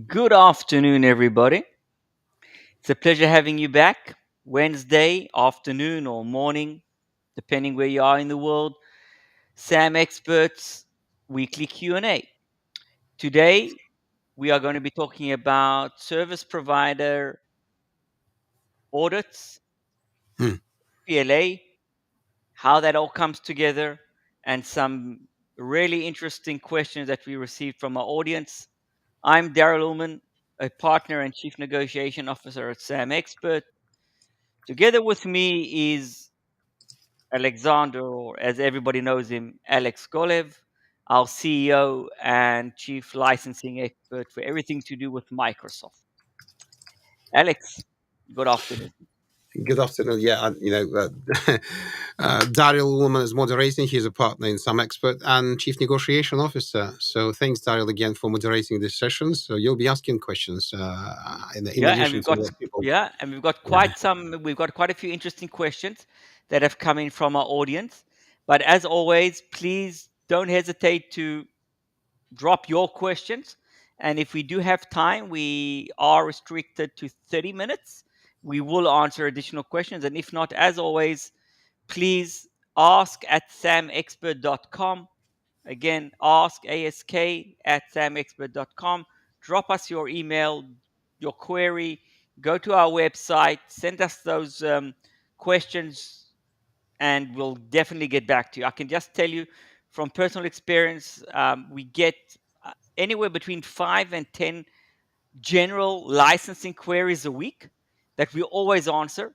Good afternoon, everybody. It's a pleasure having you back. Wednesday afternoon or morning, depending where you are in the world. SAMexpert's weekly Q&A. Today, we are going to be talking about service provider audits, Hmm. SPLA, how that all comes together, and some really interesting questions that we received from our audience. I'm Daryl Ullman, a partner and chief negotiation officer at SAMexpert. Together with me is Alexander, or as everybody knows him, Alex Golev, our CEO and chief licensing expert for everything to do with Microsoft. Alex, good afternoon. Good afternoon. Yeah, Daryl Ullman is moderating. He's a partner in SAMexpert and chief negotiation officer. So thanks, Daryl, again for moderating this session. So you'll be asking questions in Yeah, and addition to what people. we've got Yeah. quite a few interesting questions that have come in from our audience. But as always, please don't hesitate to drop your questions. And if we do have time, we are restricted to 30 minutes. We will answer additional questions. And if not, as always, please ask at samexpert.com. Again, ask at samexpert.com. Drop us your email, your query. Go to our website, send us those questions, and we'll definitely get back to you. I can just tell you from personal experience, we get anywhere between 5 and 10 general licensing queries a week that we always answer.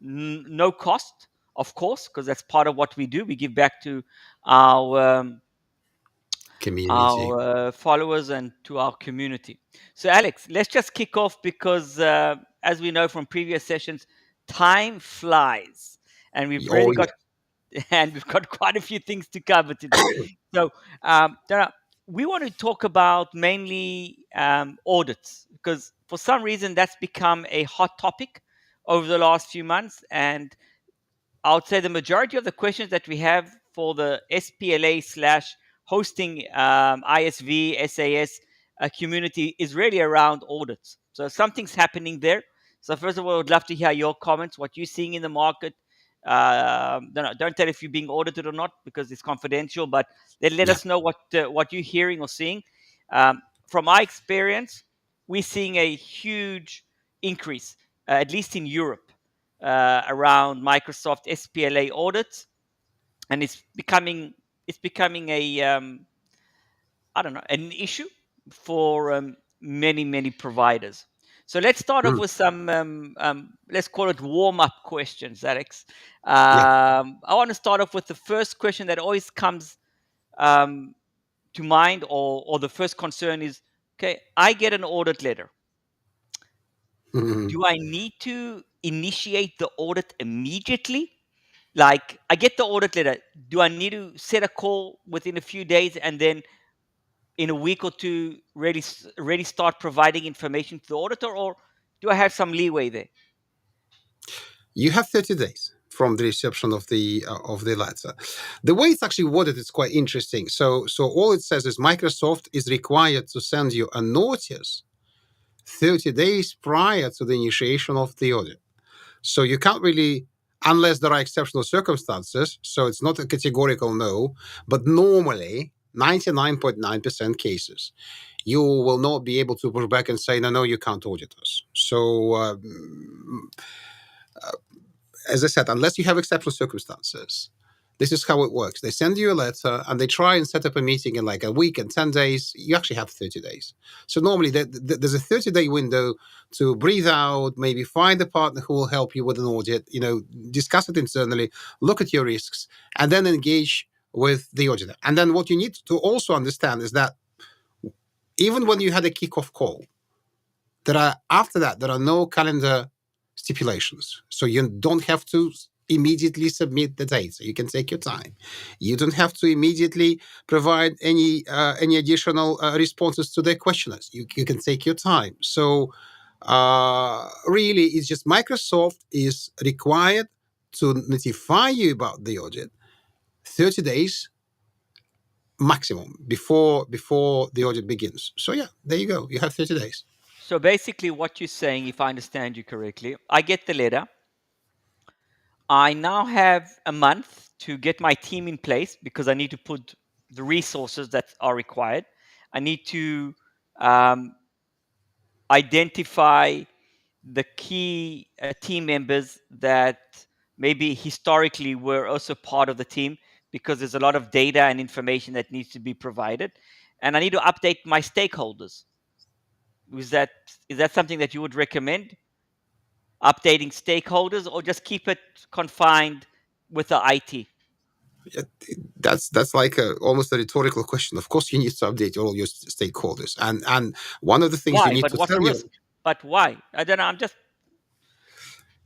No cost, of course, because that's part of what we do. We give back to our Community. followers and to our community. So, Alex, let's just kick off because, as we know from previous sessions, time flies, and we've Oh, really got and we've got quite a few things to cover today. So, Dara, we want to talk about mainly audits because for some reason that's become a hot topic over the last few months. And I would say the majority of the questions that we have for the SPLA slash hosting ISV, SAS community is really around audits. So something's happening there. So first of all, I would love to hear your comments, what you're seeing in the market. Don't tell if you're being audited or not because it's confidential, but let yeah. us know what you're hearing or seeing. From my experience, we're seeing a huge increase, at least in Europe, around Microsoft SPLA audits, and it's becoming a I don't know, an issue for many providers. So let's start off Hmm. with some let's call it warm up questions, Alex. Yeah. I want to start off with the first question that always comes um, to mind, or the first concern is, okay, I get an audit letter. Mhm. Do I need to initiate the audit immediately? Like, I get the audit letter. Do I need to set a call within a few days and then in a week or two really start providing information to the auditor, or do I have some leeway there? You have 30 days from the reception of the letter. The way it's actually worded is quite interesting. So all it says is Microsoft is required to send you a notice 30 days prior to the initiation of the audit. So you can't really, unless there are exceptional circumstances, so it's not a categorical no, but normally 99.9% cases, you will not be able to push back and say, no, you can't audit us. So as I said, unless you have exceptional circumstances, this is how it works. They send you a letter and they try and set up a meeting in like a week and 10 days. You actually have 30 days. So normally there's a 30-day window to breathe out, maybe find a partner who will help you with an audit, discuss it internally, look at your risks, and then engage with the auditor. And then what you need to also understand is that even when you had a kickoff call, after that, there are no calendar stipulations. So you don't have to immediately submit the data. You can take your time. You don't have to immediately provide any additional responses to their questionnaires. You can take your time. So really, it's just Microsoft is required to notify you about the audit 30 days maximum before the audit begins. So yeah, there you go. You have 30 days. So basically, what you're saying, if I understand you correctly, I get the letter. I now have a month to get my team in place because I need to put the resources that are required. I need to um, identify the key team members that maybe historically were also part of the team, because there's a lot of data and information that needs to be provided. And I need to update my stakeholders. Is that something that you would recommend? Updating stakeholders, or just keep it confined with the IT? That's like almost a rhetorical question. Of course, you need to update all your stakeholders, and one of the things you Why? need But to what's tell the you. risk? But why? I don't know.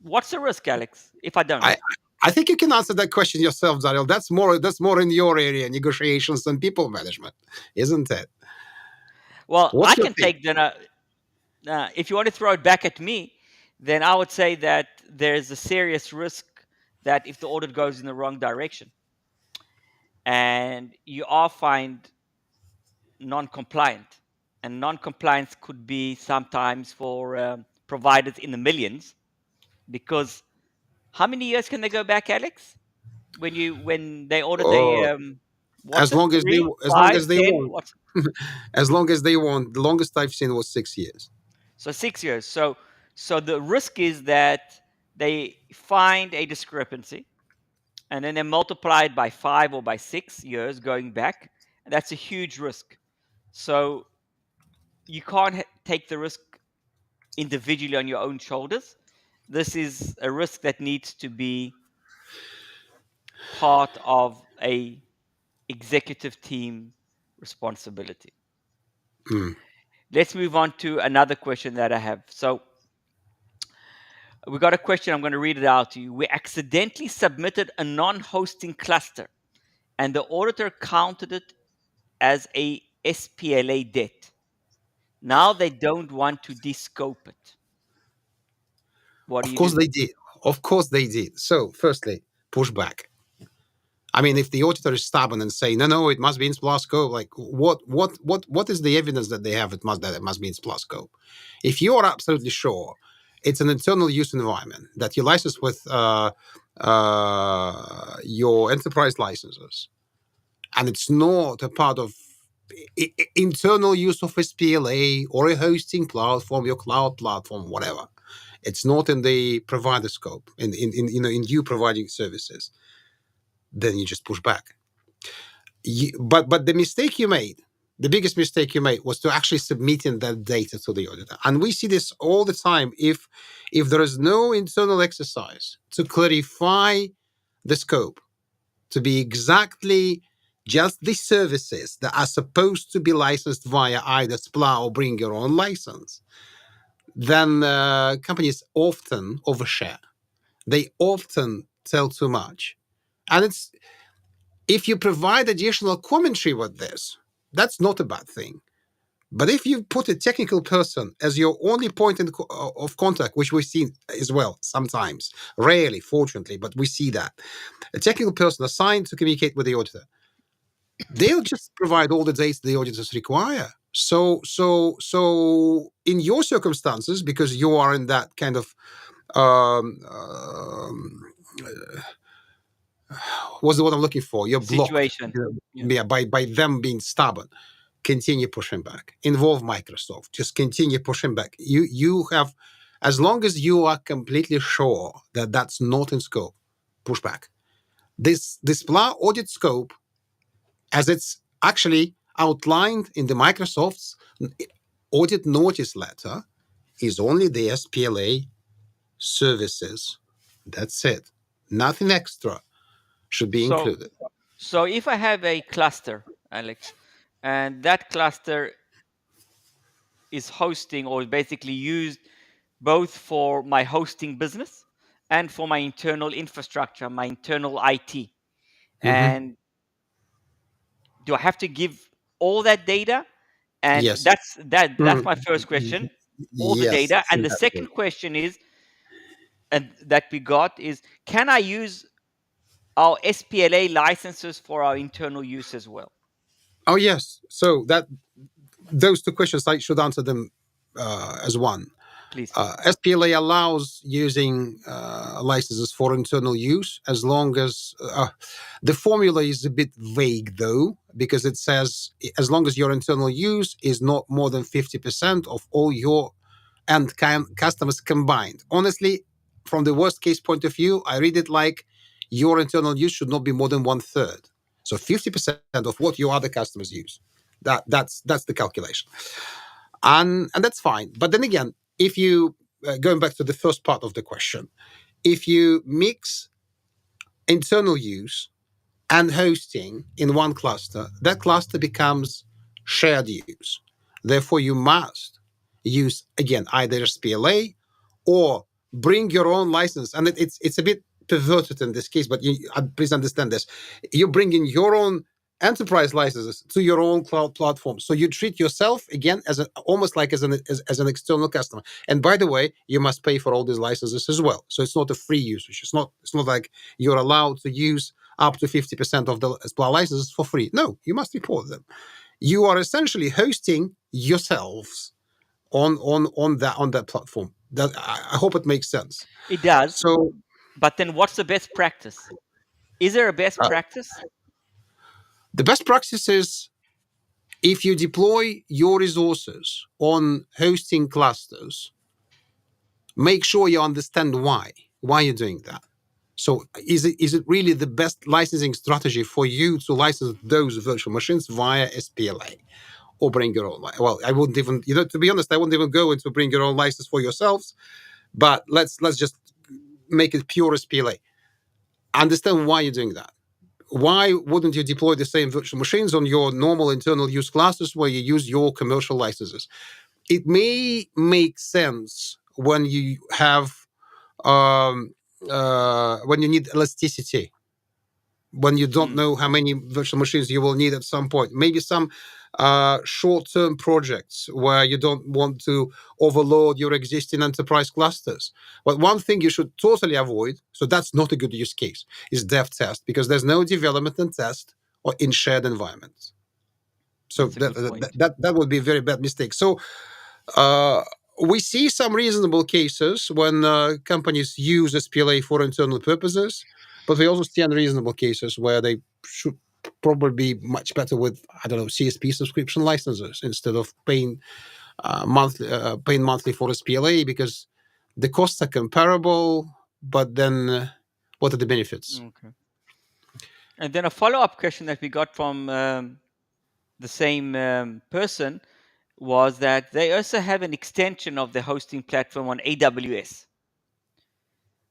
What's the risk, Alex, if I don't? I I think you can answer that question yourself, Daryl. That's more in your area, negotiations and people management, isn't it? Well, I What's your can take? take the. If you want to throw it back at me, then I would say that there's a serious risk that if the audit goes in the wrong direction and you are fined non-compliant, and non-compliance could be sometimes for providers in the millions, because how many years can they go back, Alex? When they audit Oh, what's as it, long as they 3, as long 5, as they 10? want, What's as long as they want. The longest I've seen was 6 years. So 6 years. So the risk is that they find a discrepancy, and then they multiply it by 5 or by 6 years going back, and that's a huge risk. So you can't take the risk individually on your own shoulders. This is a risk that needs to be part of a executive team responsibility. Mm. Let's move on to another question that I have. So we got a question. I'm going to read it out to you. We accidentally submitted a non-hosting cluster, and the auditor counted it as a SPLA debt. Now they don't want to descope it. What do Of you course do? they did. Of course they did. So, firstly, push back. I mean, if the auditor is stubborn and say, no, it must be in SPLA scope, like what is the evidence that they have that it must be in SPLA scope? If you are absolutely sure it's an internal use environment that you license with your enterprise licenses, and it's not a part of internal use of SPLA or a hosting platform, your cloud platform, whatever. It's not in the provider scope, in you providing services. Then you just push back. But the mistake you made, the biggest mistake you made, was to actually submitting that data to the auditor. And we see this all the time. If there is no internal exercise to clarify the scope to be exactly just the services that are supposed to be licensed via either SPLA or bring your own license, then companies often overshare. They often tell too much. And it's if you provide additional commentary with this, that's not a bad thing. But if you put a technical person as your only point of contact, which we've seen as well sometimes, rarely, fortunately, but we see that a technical person assigned to communicate with the auditor, they'll just provide all the data the auditors require. So, in your circumstances, because you are in that kind of um, um, what's the word I'm looking for? You're blocked, Situation. Yeah. yeah, by them being stubborn. Continue pushing back. Involve Microsoft. Just continue pushing back. You have, as long as you are completely sure that that's not in scope, push back. This SPLA audit scope, as it's actually outlined in the Microsoft's audit notice letter, is only the SPLA services. That's it. Nothing extra should be So included. so if I have a cluster, Alex, and that cluster is hosting or basically used both for my hosting business and for my internal infrastructure, my internal IT. Hmm. And do I have to give all that data? And Yes. that's Mm. my first question. All the Yes. data. And the Exactly. second question is, and that we got is, can I use our SPLA licenses for our internal use as well? Oh yes. So that those two questions I should answer them as one. Please. SPLA allows using licenses for internal use as long as the formula is a bit vague though, because it says as long as your internal use is not more than 50% of all your and customers combined. Honestly, from the worst case point of view, I read it like your internal use should not be more than one third. So 50% of what your other customers use. That's the calculation, and that's fine. But then again, if you going back to the first part of the question, if you mix internal use and hosting in one cluster, that cluster becomes shared use. Therefore, you must use again either SPLA or bring your own license. And it's a bit perverted in this case, but please understand this. You bring in your own enterprise licenses to your own cloud platform. So you treat yourself again as almost like as an external customer. And by the way, you must pay for all these licenses as well. So it's not a free usage. It's not like you're allowed to use up to 50% of the SPLA licenses for free. No, you must report them. You are essentially hosting yourselves on that platform. That I hope it makes sense. It does. So But then what's the best practice? Is there a best uh, practice? the best practice is if you deploy your resources on hosting clusters, make sure you understand why you're doing that. So is it really the best licensing strategy for you to license those virtual machines via SPLA? Or bring your own. Well, I wouldn't even, to be honest, I wouldn't even go into bring your own license for yourselves. But let's just make it pure SPLA. Understand why you're doing that. Why wouldn't you deploy the same virtual machines on your normal internal use classes where you use your commercial licenses? It may make sense when you have when you need elasticity, when you don't Mm, know how many virtual machines you will need at some point. Maybe some short-term projects where you don't want to overload your existing enterprise clusters. But one thing you should totally avoid, so that's not a good use case, is dev test, because there's no development and test or in shared environments. So that's a that good that, point. that, that would be a very bad mistake. So uh, we see some reasonable cases when companies use SPLA for internal purposes, but we also see unreasonable cases where they should probably be much better with, I don't know, CSP subscription licenses instead of paying monthly for SPLA, because the costs are comparable, but then what are the benefits? Okay. And then a follow-up question that we got from the same person was that they also have an extension of the hosting platform on AWS.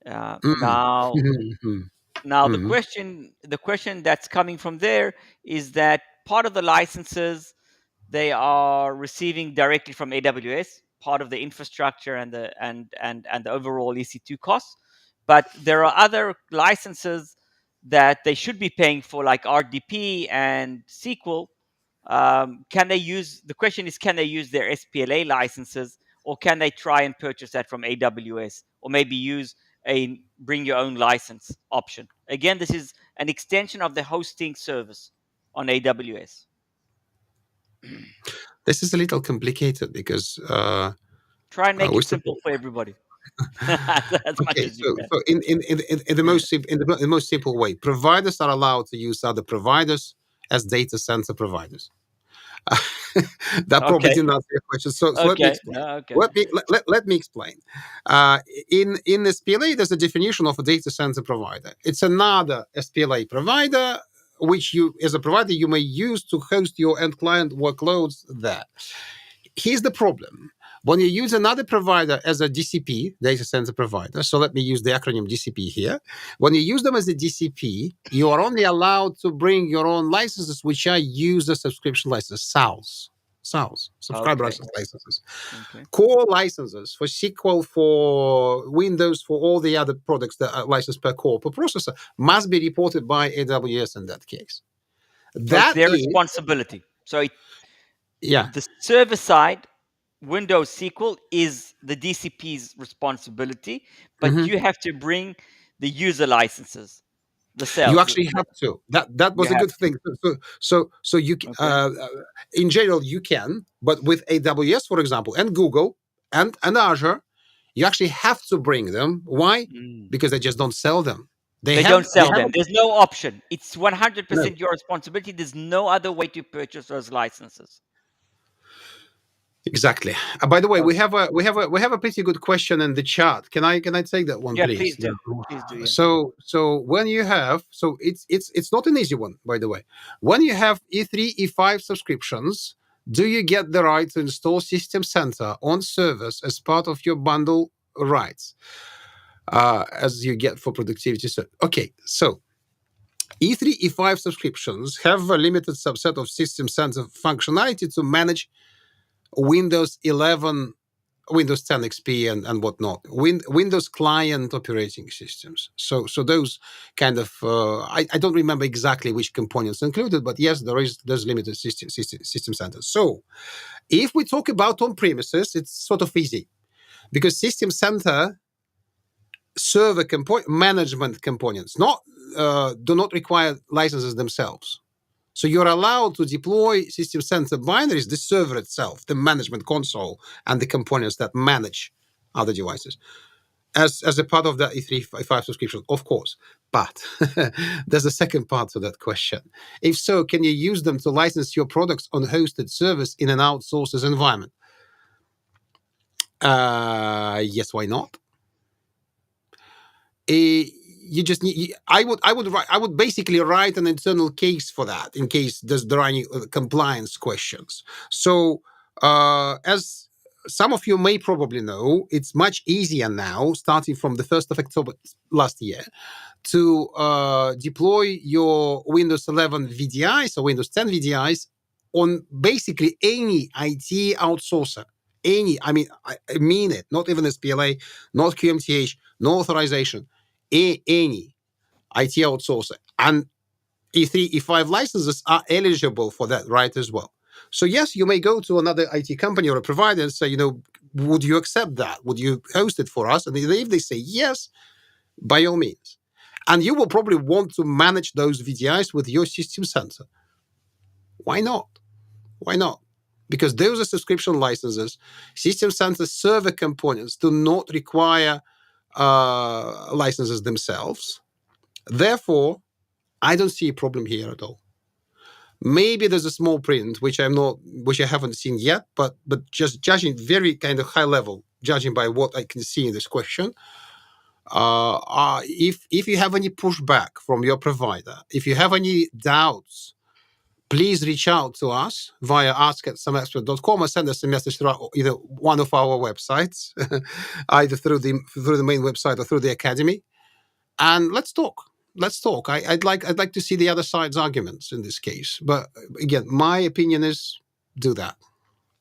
Uh, Mm. now, Mhm. now Mhm. the question that's coming from there is that part of the licenses they are receiving directly from AWS, part of the infrastructure and the overall EC2 costs. But there are other licenses that they should be paying for, like RDP and SQL. Can they use? The question is, can they use their SPLA licenses, or can they try and purchase that from AWS, or maybe use a bring your own license option? Again, this is an extension of the hosting service on AWS. This is a little complicated because Try and make we it still. simple for everybody as much Okay, as you so can. in the most simple way, providers are allowed to use other providers as data center providers. That probably Okay. didn't answer your question. So let me Okay. explain. No, okay. Let me explain. In SPLA, there's a definition of a data center provider. It's another SPLA provider which you, as a provider, you may use to host your end client workloads there. Here's the problem. When you use another provider as a DCP, data center provider, so let me use the acronym DCP here. When you use them as a DCP, you are only allowed to bring your own licenses, which are user subscription licenses, SALs, subscriber Okay. licenses. Okay. Core licenses for SQL, for Windows, for all the other products that are licensed per core per processor must be reported by AWS in that case. So it's That their is, responsibility. So yeah. the server side, Windows SQL, is the DCP's responsibility, but Mhm. you have to bring the user licenses. The You sales. actually have to. That You was a have good thing. So you to. Okay. in general you can, but with AWS, for example, and Google and Azure, you actually have to bring them. Why? Mm. Because they just don't sell them. They They have don't they sell have them. There's no option. It's no. 100% your responsibility. There's no other way to purchase those licenses. Exactly. By the way, Okay. we have a pretty good question in the chat. Can I take that one, Yeah, please? please do. Please do. Yeah. So when you have it's not an easy one, by the way. When you have E3 E5 subscriptions, do you get the right to install System Center on servers as part of your bundle rights, as you get for productivity? So okay, so E3 E5 subscriptions have a limited subset of System Center functionality to manage Windows 11, Windows 10 XP, and whatnot, Windows client operating systems. So those kind of I don't remember exactly which components included, but yes, there's limited system centers. So if we talk about on premises, it's sort of easy because system center server management components do not require licenses themselves. So you're allowed to deploy System Center binaries, the server itself, the management console, and the components that manage other devices as a part of the E3 5 subscription, of course. But there's a second part to that question. If so, can you use them to license your products on hosted servers in an outsources environment? Yes, why not? You just need. I would basically write an internal case for that in case there are any compliance questions. So as some of you may probably know, it's much easier now, starting from the 1st of October last year, to deploy your Windows 11 VDIs or Windows 10 VDIs on basically any IT outsourcer. I mean it, not even SPLA, not QMTH, no authorization, any IT outsourcer. And E3, E5 licenses are eligible for that right as well. So yes, you may go to another IT company or a provider and say, would you accept that? Would you host it for us? And if they say yes, by all means. And you will probably want to manage those VDIs with your system center. Why not? Why not? Because those are subscription licenses. System center server components do not require licenses themselves. Therefore, I don't see a problem here at all. Maybe there's a small print which I haven't seen yet, but just judging very kind of high level, judging by what I can see in this question, if you have any pushback from your provider, if you have any doubts, please reach out to us via ask@SAMexpert.com or send us a message through either one of our websites, either through the main website or through the academy, and let's talk. Let's talk. I'd like to see the other side's arguments in this case. But again, my opinion is do that.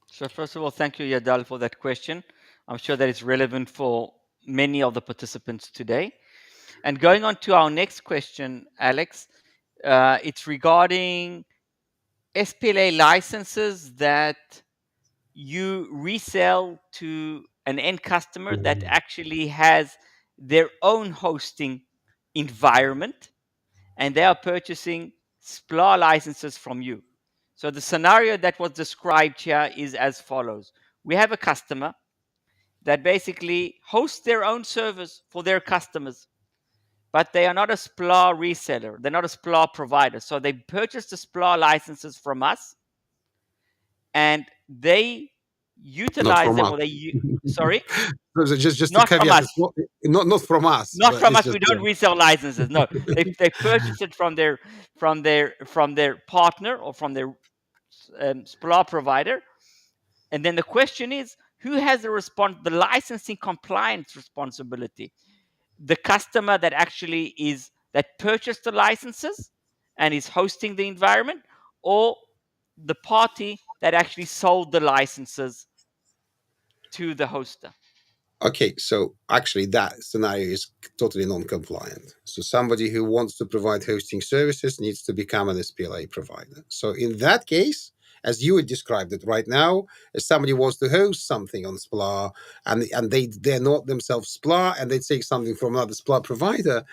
So first of all, thank you, Yadal, for that question. I'm sure that it's relevant for many of the participants today. And going on to our next question, Alex, it's regarding SPLA licenses that you resell to an end customer that actually has their own hosting environment and they are purchasing SPLA licenses from you. So the scenario that was described here is as follows. We have a customer that basically hosts their own servers for their customers, but they are not a SPLA reseller. They're not a SPLA provider. So they purchase the SPLA licenses from us and they Not utilize from them us. or sorry, So just to not from caveat, us. it's not from us, Not but from it's us. just We don't resell licenses. No, they purchase it from their partner or from their SPLA provider. And then the question is, who has the licensing compliance responsibility? The customer that actually that purchased the licenses and is hosting the environment, or the party that actually sold the licenses to the hoster? Okay, so actually that scenario is totally non-compliant. So somebody who wants to provide hosting services needs to become an SPLA provider. So in that case, as you had described it right now, if somebody wants to host something on SPLA and they're not themselves SPLA and they take something from another SPLA provider,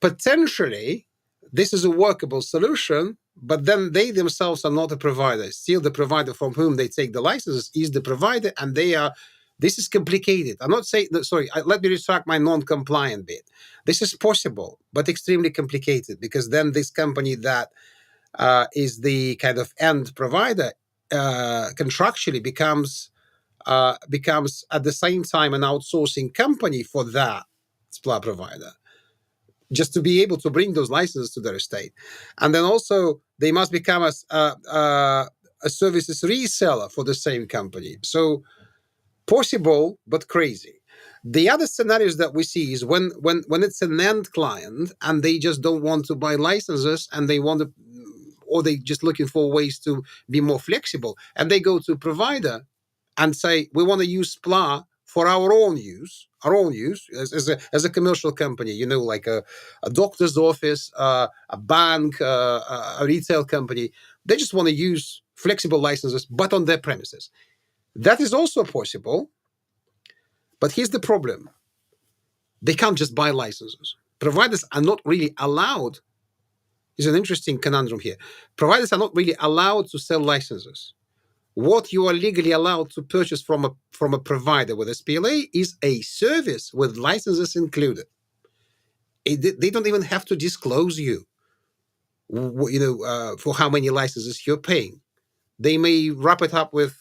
potentially this is a workable solution, but then they themselves are not a provider. Still, the provider from whom they take the licenses is the provider, and they are. This is complicated. I'm not saying. Sorry, let me retract my non-compliant bit. This is possible, but extremely complicated, because then this company that is the kind of end provider contractually becomes at the same time an outsourcing company for that SPLA provider, just to be able to bring those licenses to their estate. And then also they must become a services reseller for the same company. So possible, but crazy. The other scenarios that we see is when it's an end client and they just don't want to buy licenses, and they want to, or they just looking for ways to be more flexible, and they go to a provider and say, we want to use SPLA for our own use as a commercial company, like a doctor's office, a bank, a retail company. They just want to use flexible licenses, but on their premises. That is also possible. But here's the problem. They can't just buy licenses. Providers are not really allowed. There's an interesting conundrum here. Providers are not really allowed to sell licenses. What you are legally allowed to purchase from a provider with SPLA is a service with licenses included. They don't even have to disclose for how many licenses you're paying. They may wrap it up with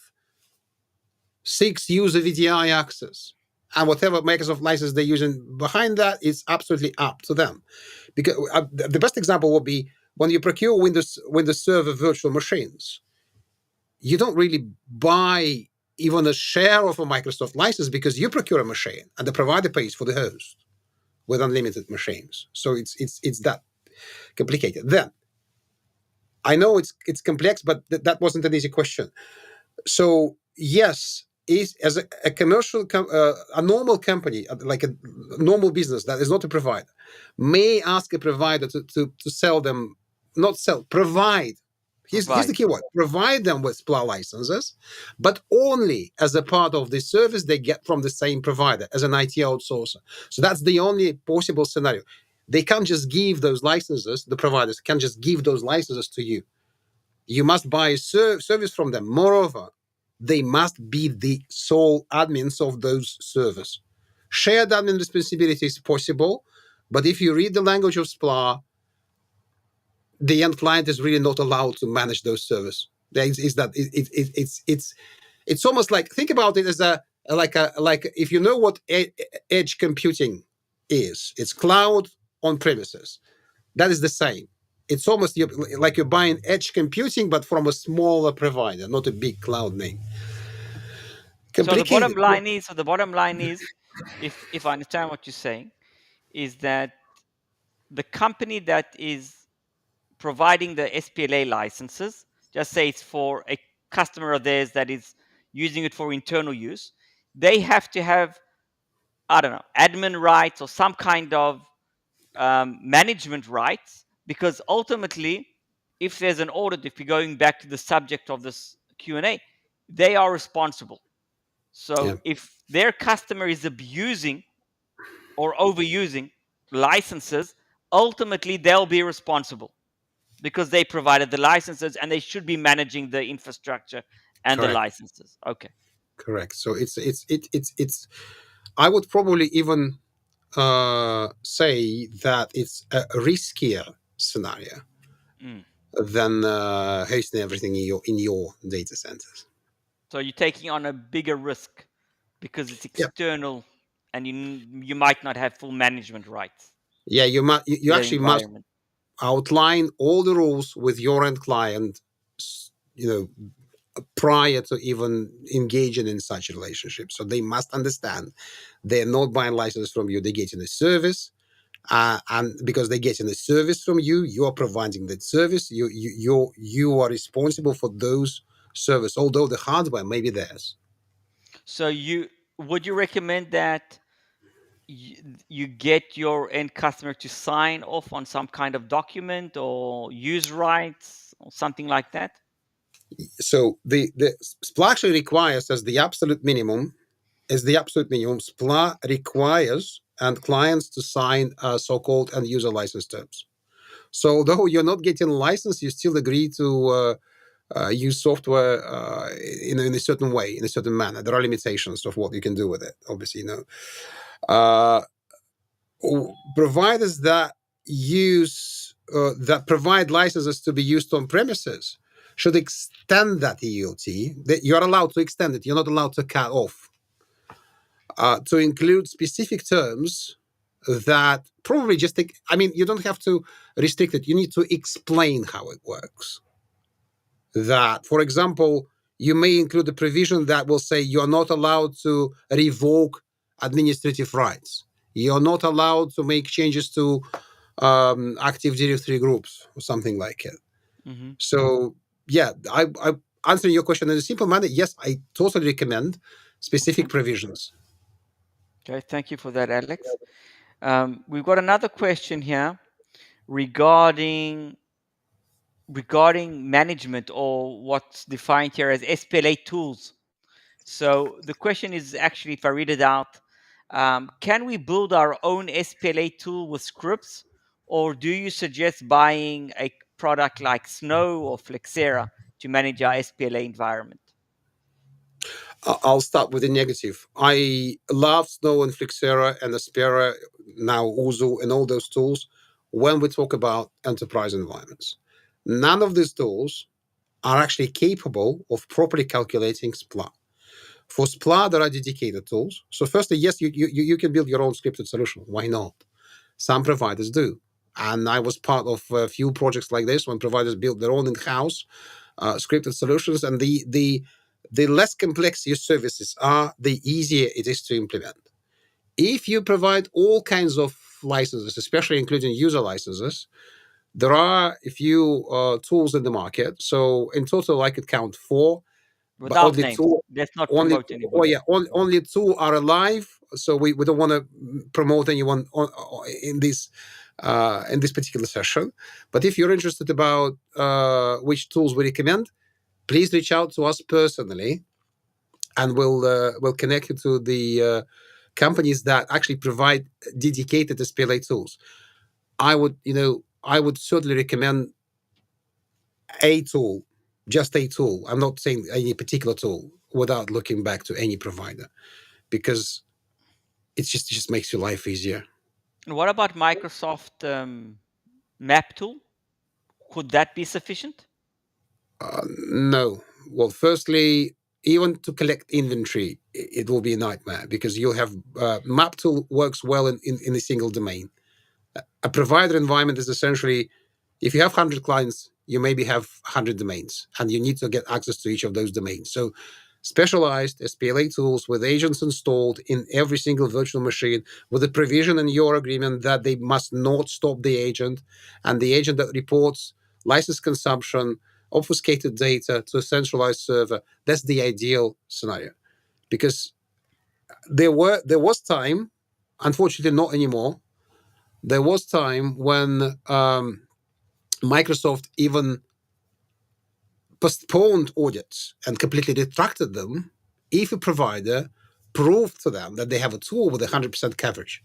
6 user VDI access, and whatever Microsoft license they're using behind that is absolutely up to them. Because the best example would be when you procure Windows Server virtual machines. You don't really buy even a share of a Microsoft license, because you procure a machine and the provider pays for the host with unlimited machines. So it's that complicated. Then I know it's complex, but that wasn't an easy question. So yes, is as a commercial a normal company, like a normal business that is not a provider, may ask a provider to sell them, not sell, provide. Here's the key word: provide them with SPLA licenses, but only as a part of the service they get from the same provider as an IT outsourcer. So that's the only possible scenario. They can't just give those licenses. The providers can't just give those licenses to you. You must buy a service from them. Moreover, they must be the sole admins of those servers. Shared admin responsibility is possible, but if you read the language of SPLA, the end client is really not allowed to manage those servers. It's almost like, think about it as like if you know what edge computing is, it's cloud on premises. That is the same. It's almost like you're buying edge computing, but from a smaller provider, not a big cloud name. So the bottom line is, if I understand what you're saying, is that the company that is providing the SPLA licenses, just say it's for a customer of theirs that is using it for internal use, they have to have, I don't know, admin rights or some kind of management rights, because ultimately, if there's an audit, if we're going back to the subject of this Q&A, they are responsible. So if their customer is abusing or overusing licenses, ultimately they'll be responsible, because they provided the licenses and they should be managing the infrastructure and the licenses. Okay. Correct. So it's I would probably even say that it's a riskier scenario than hosting everything in your data centers. So you're taking on a bigger risk because it's external, and you might not have full management rights. Yeah, you actually must outline all the rules with your end client, prior to even engaging in such a relationship. So they must understand they're not buying license from you; they're getting a service, and because they're getting a service from you, you are providing that service. You are responsible for those service, although the hardware may be theirs. So would you recommend that you get your end customer to sign off on some kind of document or use rights or something like that? So the SPLA actually requires, as the absolute minimum, SPLA requires and clients to sign so-called end user license terms. So although you're not getting a license, you still agree to use software in a certain way, in a certain manner. There are limitations of what you can do with it, obviously. Uh, Providers that provide licenses to be used on premises should extend that EUT. That you're allowed to extend it. You're not allowed to cut off to include specific terms that probably just take. I mean, you don't have to restrict it. You need to explain how it works. That, for example, you may include a provision that will say you're not allowed to revoke administrative rights. You're not allowed to make changes to Active Directory groups or something like it. Mm-hmm. So, yeah, I answering your question in a simple manner. Yes, I totally recommend specific provisions. Okay, thank you for that, Alex. We've got another question here regarding management, or what's defined here as SPLA tools. So the question is actually, if I read it out, can we build our own SPLA tool with scripts, or do you suggest buying a product like Snow or Flexera to manage our SPLA environment? I'll start with the negative. I love Snow and Flexera and Aspera, now Uzu, and all those tools when we talk about enterprise environments. None of these tools are actually capable of properly calculating SPLA. For SPLA, there are dedicated tools. So firstly, yes, you can build your own scripted solution. Why not? Some providers do. And I was part of a few projects like this when providers built their own in-house scripted solutions. And the less complex your services are, the easier it is to implement. If you provide all kinds of licenses, especially including user licenses, there are a few tools in the market. So in total, I could count 4, but Without names, let's not promote anybody. only 2 are alive. So we don't want to promote anyone in this particular session. But if you're interested about which tools we recommend, please reach out to us personally, and we'll connect you to the companies that actually provide dedicated SPLA tools. I would certainly recommend a tool, just a tool. I'm not saying any particular tool, without looking back to any provider, because it just makes your life easier. And what about Microsoft map tool? Could that be sufficient? No. Well, firstly, even to collect inventory, it will be a nightmare, because you'll have map tool works well in a single domain. A provider environment is essentially, if you have 100 clients, you maybe have 100 domains, and you need to get access to each of those domains. So specialized SPLA tools with agents installed in every single virtual machine, with a provision in your agreement that they must not stop the agent, and the agent that reports license consumption, obfuscated data to a centralized server. That's the ideal scenario, because there was time, unfortunately not anymore, there was time when Microsoft even postponed audits and completely retracted them if a provider proved to them that they have a tool with 100% coverage.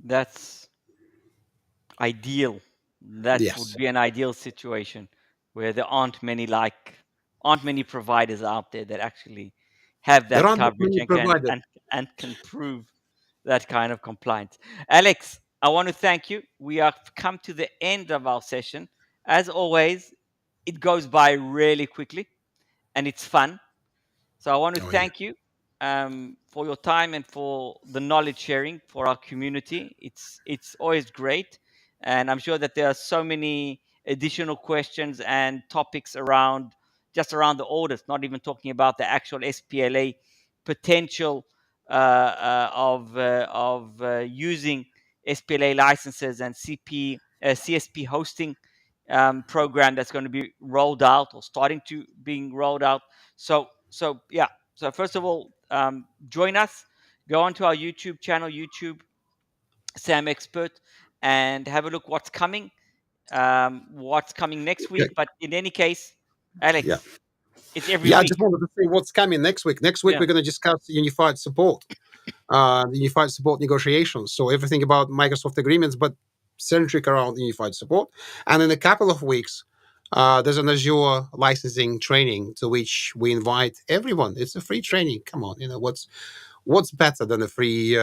That's ideal. That would Yes. be an ideal situation where there aren't many providers out there that actually have There that aren't that coverage many and providers. can prove that kind of compliance. Alex, I want to thank you. We have come to the end of our session. As always, it goes by really quickly and it's fun. So I want to Oh, yeah. thank you for your time and for the knowledge sharing for our community. It's always great, and I'm sure that there are so many additional questions and topics around the audits. Not even talking about the actual SPLA potential of using SPLA licenses and CSP hosting program that's going to be rolled out or starting to being rolled out. So yeah. So first of all, join us. Go onto our YouTube channel, YouTube SAMexpert, and have a look what's coming. What's coming next week. Okay. But in any case, Yeah. Alex, it's every Yeah, I week. just wanted to say what's coming next week. Next week, Yeah. we're going to discuss unified support. unified support negotiations. So everything about Microsoft agreements, but centric around unified support. And in a couple of weeks, there's an Azure licensing training to which we invite everyone. It's a free training. Come on, what's better than a free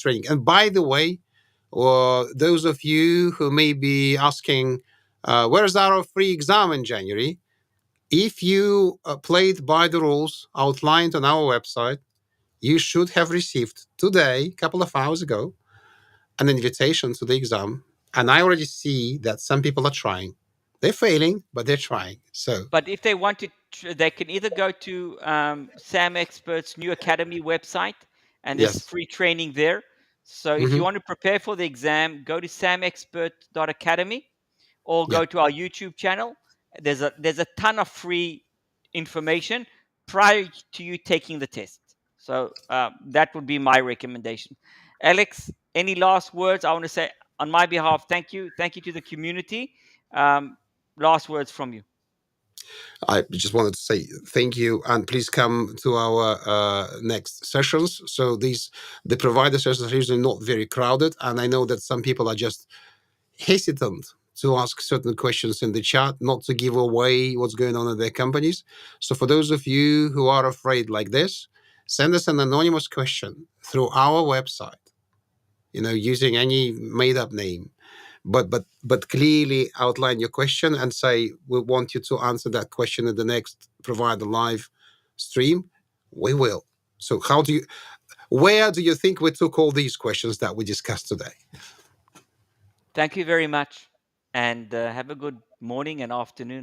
training? And by the way, those of you who may be asking, where's our free exam in January? If you played by the rules outlined on our website, you should have received today, a couple of hours ago, an invitation to the exam. And I already see that some people are trying. They're failing, but they're trying. So, But if they want to, they can either go to SAMexpert's new academy website, and there's yes. free training there. So if you Hmm. want to prepare for the exam, go to samexpert.academy or Yeah. go to our YouTube channel. There's a ton of free information prior to you taking the test. So that would be my recommendation. Alex, any last words? I want to say on my behalf, thank you to the community. Last words from you. I just wanted to say thank you, and please come to our next sessions. So the provider sessions are usually not very crowded, and I know that some people are just hesitant to ask certain questions in the chat, not to give away what's going on in their companies. So for those of you who are afraid like this, send us an anonymous question through our website, using any made up name, but clearly outline your question and say, we want you to answer that question in the next provider live stream. We will. So where do you think we took all these questions that we discussed today? Thank you very much, and have a good morning and afternoon.